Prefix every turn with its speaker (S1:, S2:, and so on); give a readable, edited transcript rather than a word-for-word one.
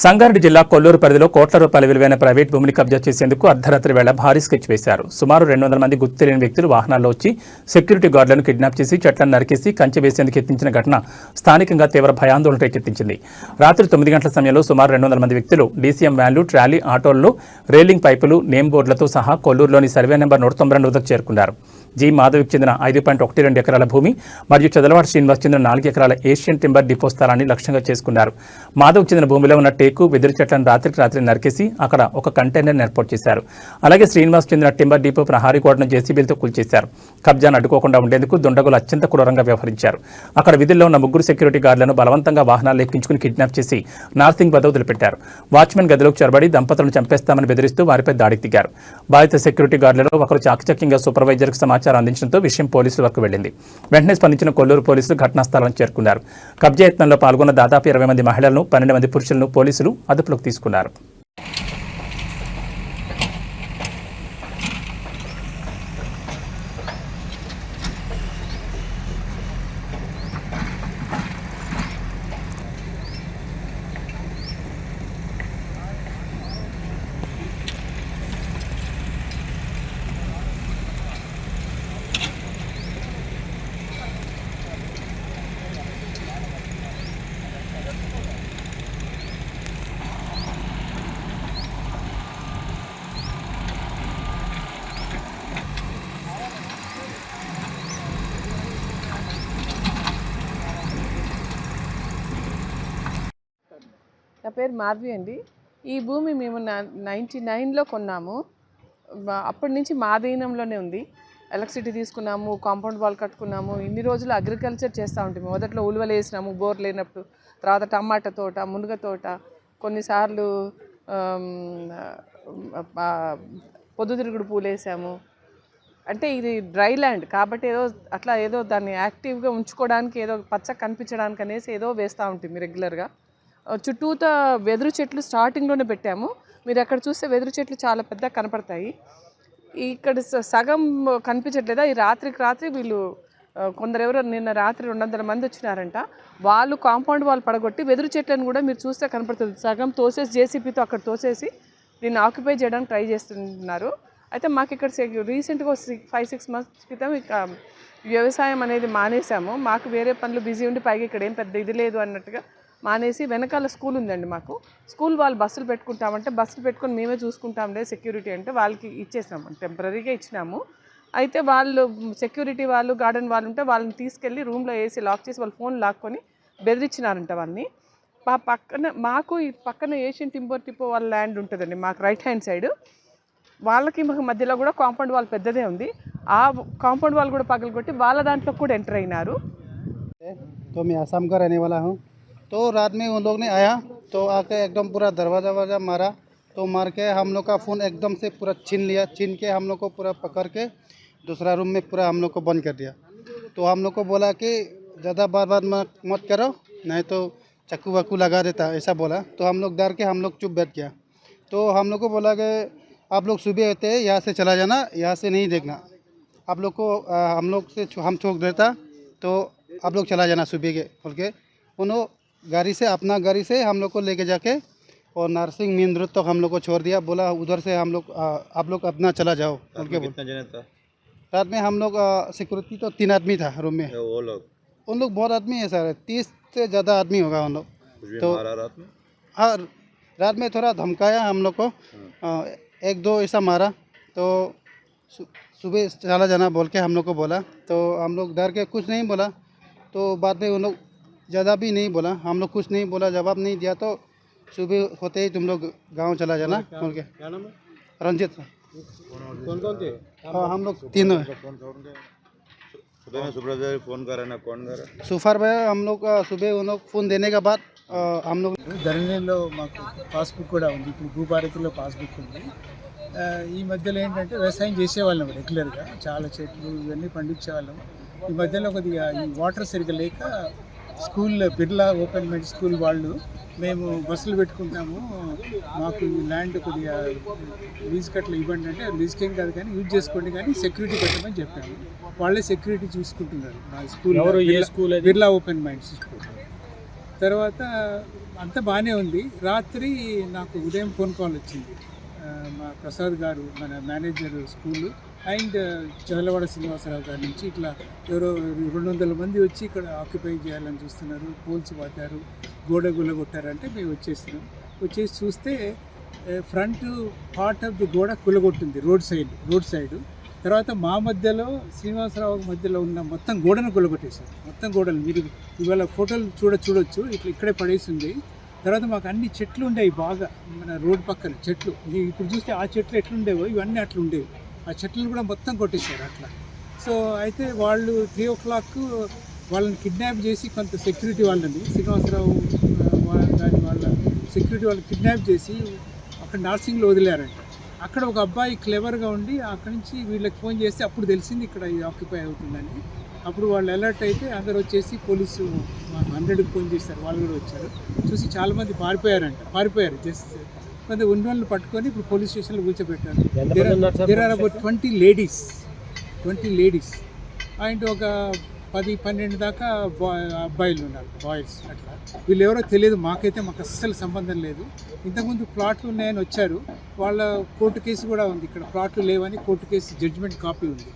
S1: సంగారెడ్డి జిల్లా కొల్లూరు పరిధిలో కోట్ల రూపాయల విలువైన ప్రైవేట్ భూమిని కబ్జా చేసేందుకు అర్ధరాత్రి వేళ భారీ స్కెచ్ వేశారు. సుమారు 200 మంది గుర్తు తెలియని వ్యక్తులు వాహనాల్లో వచ్చి సెక్యూరిటీ గార్డులను కిడ్నాప్ చేసి చెట్లను నరికేసి కంచె వేసేందుకు యత్నించిన ఘటన స్థానికంగా తీవ్ర భయాందోళన రేకెత్తించింది. రాత్రి 9 గంటల సమయంలో సుమారు 200 మంది వ్యక్తులు డీసీఎం వ్యాన్లు, ట్రాలీ, ఆటోల్లో రేలింగ్ పైపులు, నేమ్ బోర్డులతో సహా కొల్లూరులోని సర్వే నెంబర్ 192 వద్దకు చేరుకున్నారు. జి మాధవికి చెందిన 5.12 ఎకరాల భూమి మరియు చదలవాడ శ్రీనివాస్ చెందిన 4 ఎకరాల ఏషియన్ టింబర్ డిపో స్థలాన్ని లక్ష్యంగా చేసుకున్నారు. మాధవ్కి చెందిన భూమిలో ఉన్న టేకు, వెదురు చెట్లను రాత్రి నరికేసి అక్కడ ఒక కంటైనర్ ఏర్పాటు చేశారు. అలాగే శ్రీనివాస్ చెందిన టింబర్ డిపో ప్రహారీ గోడను జేసీబీలతో కూల్చేశారు. కబ్జాను అడ్డుకోకుండా ఉండేందుకు దుండగులు అత్యంత క్రూరంగా వ్యవహరించారు. అక్కడ విధుల్లో ఉన్న 3 సెక్యూరిటీ గార్డులను బలవంతంగా వాహనాలు ఎక్కించుకుని కిడ్నాప్ చేసి నార్సింగ్ వద్ద వదిలిపెట్టారు. వాచ్మెన్ గదిలోకి చొరబడి దంపతులను చంపేస్తామని బెదిరిస్తూ వారిపై దాడికి దిగారు. బాధిత సెక్యూరిటీ గార్డులలో ఒకరు చాకచక్యంగా సూపర్వైజర్కు సమాచారం అందించడంతో విషయం పోలీసుల వరకు వెళ్లింది. వెంటనే స్పందించిన కొల్లూరు పోలీసులు ఘటనా స్థలానికి చేరుకున్నారు. కబ్జా యత్నంలో పాల్గొన్న దాదాపు 20 మంది మహిళలను, 12 మంది పురుషులను పోలీసులు అదుపులోకి తీసుకున్నారు.
S2: నా పేరు మాధవి అండి. ఈ భూమి మేము 99లో కొన్నాము. అప్పటి నుంచి మా అధీనంలోనే ఉంది. ఎలక్ట్రిసిటీ తీసుకున్నాము, కాంపౌండ్ వాల్ కట్టుకున్నాము. ఇన్ని రోజులు అగ్రికల్చర్ చేస్తూ ఉంటాము. మొదట్లో ఉలువలు వేసినాము, బోర్ లేనప్పుడు. తర్వాత టమాటా తోట, మునగ తోట, కొన్నిసార్లు పొద్దుతిరుగుడు పూలు వేసాము. అంటే ఇది డ్రై ల్యాండ్ కాబట్టి ఏదో దాన్ని యాక్టివ్గా ఉంచుకోవడానికి, ఏదో పచ్చ కనిపించడానికి అనేసి ఏదో వేస్తూ ఉంటుంది రెగ్యులర్గా. చుట్టూతా వెదురు చెట్లు స్టార్టింగ్లోనే పెట్టాము. మీరు అక్కడ చూస్తే వెదురు చెట్లు చాలా పెద్దగా కనపడతాయి. ఇక్కడ సగం కనిపించట్లేదా? ఈ రాత్రి వీళ్ళు కొందరెవరో నిన్న రాత్రి 200 మంది వచ్చినారంట. వాళ్ళు కాంపౌండ్ వాళ్ళు పడగొట్టి వెదురు చెట్లను కూడా మీరు చూస్తే కనపడుతుంది. సగం తోసేసి జేసీబీతో అక్కడ తోసేసి దీన్ని ఆక్యుపై చేయడానికి ట్రై చేస్తున్నారు. అయితే మాకు ఇక్కడ రీసెంట్గా 5-6 మంత్స్ క్రితం ఇక వ్యవసాయం అనేది మానేసాము. మాకు వేరే పనులు బిజీ ఉండి పైగా ఇక్కడ ఏం పెద్ద ఇది లేదు అన్నట్టుగా మానేసి, వెనకాల స్కూల్ ఉందండి మాకు. స్కూల్ వాళ్ళు బస్సులు పెట్టుకుంటామంటే బస్సులు పెట్టుకొని మేమే చూసుకుంటాంలే సెక్యూరిటీ అంటే వాళ్ళకి ఇచ్చేసినాము, టెంపరీగా ఇచ్చినాము. అయితే వాళ్ళు సెక్యూరిటీ వాళ్ళు, గార్డెన్ వాళ్ళు ఉంటే వాళ్ళని తీసుకెళ్ళి రూమ్లో వేసి లాక్ చేసి వాళ్ళ ఫోన్ లాక్కొని బెదిరించినారంట వాళ్ళని. మాకు ఈ పక్కన ఏషియన్ టింబర్ డిపో వాళ్ళ ల్యాండ్ ఉంటుందండి మాకు రైట్ హ్యాండ్ సైడ్. వాళ్ళకి మాకు మధ్యలో కూడా కాంపౌండ్ వాల్ పెద్దదే ఉంది. ఆ కాంపౌండ్ వాల్ కూడా పగలగొట్టి వాళ్ళ దాంట్లో కూడా ఎంటర్ అయినారు.
S3: तो रात में उन लोग ने आया तो आके एकदम पूरा दरवाज़ा मारा, तो मार के हम लोग का फ़ोन एकदम से पूरा छीन के हम लोग को पूरा पकड़ के दूसरा रूम में पूरा हम लोग को बंद कर दिया. तो हम लोग को बोला कि ज़्यादा बात मत करो, नहीं तो चाकू वाकू लगा देता, ऐसा बोला. तो हम लोग डर के हम लोग चुप बैठ गया. तो हम लोग को बोला कि आप लोग सुबह होते यहाँ से चला जाना, यहाँ से नहीं देखना. आप लोग को हम लोग से हम छोड़ देता तो आप लोग चला जाना सुबह के बोल के. उन्होंने अपना गाड़ी से हम लोग को लेके जाके और नारसिंग मेन रोड तक हम लोग को छोड़ दिया. बोला उधर से हम लोग आप लोग अपना चला जाओ. कितना जने था रात में? हम लोग सिक्योरिटी तो 3 आदमी था रूम में. वो लोग उन लोग बहुत आदमी है सर, 30 से ज़्यादा आदमी होगा उन लोग. तो रात में हाँ, रात में थोड़ा धमकाया हम लोग को, 1-2 ऐसा मारा. तो सुबह चला जाना बोल के हम लोग को बोला. तो हम लोग डर के कुछ नहीं बोला. तो बाद में उन लोग ज़्यादा भी नहीं बोला, हम लोग कुछ नहीं बोला, जवाब नहीं दिया. तो सुबह होते ही तुम लोग गांव चला जाना बोल के. क्या नाम है? रंजित. कौन थे? हाँ, हम लोग तीनों. सुबह में सुपरवाइजर फ़ोन कर रहे ना, कौन कर रहा? सुपरवाइजर हम लोग सुबह उन लोग फ़ोन देने के बाद हम लोग
S4: ధరణిలో మాకు పాస్బుక్ కూడా ఉంది. ఇప్పుడు భూభారతిలో పాస్బుక్ ఉంది. ఈ మధ్యలో ఏంటంటే వ్యవసాయం చేసేవాళ్ళం రెగ్యులర్గా, చాలా చెట్లు ఇవన్నీ పండించేవాళ్ళం. ఈ మధ్యలో కొద్దిగా ఈ వాటర్ సరిగ్గా లేక స్కూల్ బిర్లా ఓపెన్మెంట్ స్కూల్ వాళ్ళు మేము బస్సులు పెట్టుకుంటాము, మాకు ల్యాండ్ కొద్దిగా లీజ్ కట్లు ఇవ్వండి అంటే, లీజ్కేం కాదు కానీ యూజ్ చేసుకోండి కానీ సెక్యూరిటీ పెట్టమని చెప్పాము. వాళ్ళే సెక్యూరిటీ చూసుకుంటున్నారు మా school. Birla open minds school. తర్వాత అంతా బాగానే ఉంది. రాత్రి నాకు ఉదయం ఫోన్ కాల్ వచ్చింది. మా ప్రసాద్ గారు మన manager school and Chadalavada Srinivasarao గారి నుంచి ఇట్లా ఎవరో 200 మంది వచ్చి ఇక్కడ ఆక్యుపై చేయాలని చూస్తున్నారు, పోల్స్ పాతారు, గోడ గుల్లగొట్టారంటే మేము వచ్చేసినాం. వచ్చేసి చూస్తే ఫ్రంట్ పార్ట్ ఆఫ్ ది గోడ కుల్లగొట్టింది రోడ్ సైడ్. తర్వాత మా మధ్యలో శ్రీనివాసరావు మధ్యలో ఉన్న మొత్తం గోడను కుల్లగొట్టేశారు. మొత్తం గోడలు మీరు ఇవాళ ఫోటోలు చూడొచ్చు, ఇక్కడే పడేసి ఉంది. తర్వాత మాకు అన్ని చెట్లు ఉండేవి బాగా, మన రోడ్ పక్కన చెట్లు. ఇప్పుడు చూస్తే ఆ చెట్లు ఎట్లుండేవో ఇవన్నీ అట్లా ఉండేవి. ఆ చెట్లను కూడా మొత్తం కొట్టేశారు అట్లా. సో అయితే వాళ్ళు 3 o'clock వాళ్ళని కిడ్నాప్ చేసి కొంత సెక్యూరిటీ వాళ్ళని శ్రీనివాసరావు గారి వాళ్ళ సెక్యూరిటీ వాళ్ళని కిడ్నాప్ చేసి అక్కడ నార్సింగ్లో వదిలేరంట. అక్కడ ఒక అబ్బాయి క్లెవర్గా ఉండి అక్కడి నుంచి వీళ్ళకి ఫోన్ చేస్తే అప్పుడు తెలిసింది ఇక్కడ ఇది ఆక్యుపై అవుతుందని. అప్పుడు వాళ్ళు అలర్ట్ అయితే అందరు వచ్చేసి పోలీసు 100కి ఫోన్ చేస్తారు, వాళ్ళు కూడా వచ్చారు. చూసి చాలామంది పారిపోయారు. జస్ట్ కొంత ఉన్నోళ్ళని పట్టుకొని ఇప్పుడు పోలీస్ స్టేషన్లో కూర్చోబెట్టారు. There are about 20 ladies and ఒక 10-12 దాకా అబ్బాయిలు ఉన్నారు, బాయ్స్. అట్లా వీళ్ళు ఎవరో తెలియదు, మాకు అస్సలు సంబంధం లేదు. ఇంతకుముందు ప్లాట్లు ఉన్నాయని వచ్చారు, వాళ్ళ కోర్టు కేసు కూడా ఉంది. ఇక్కడ ప్లాట్లు లేవని కోర్టు కేసు జడ్జిమెంట్ కాపీ ఉంది.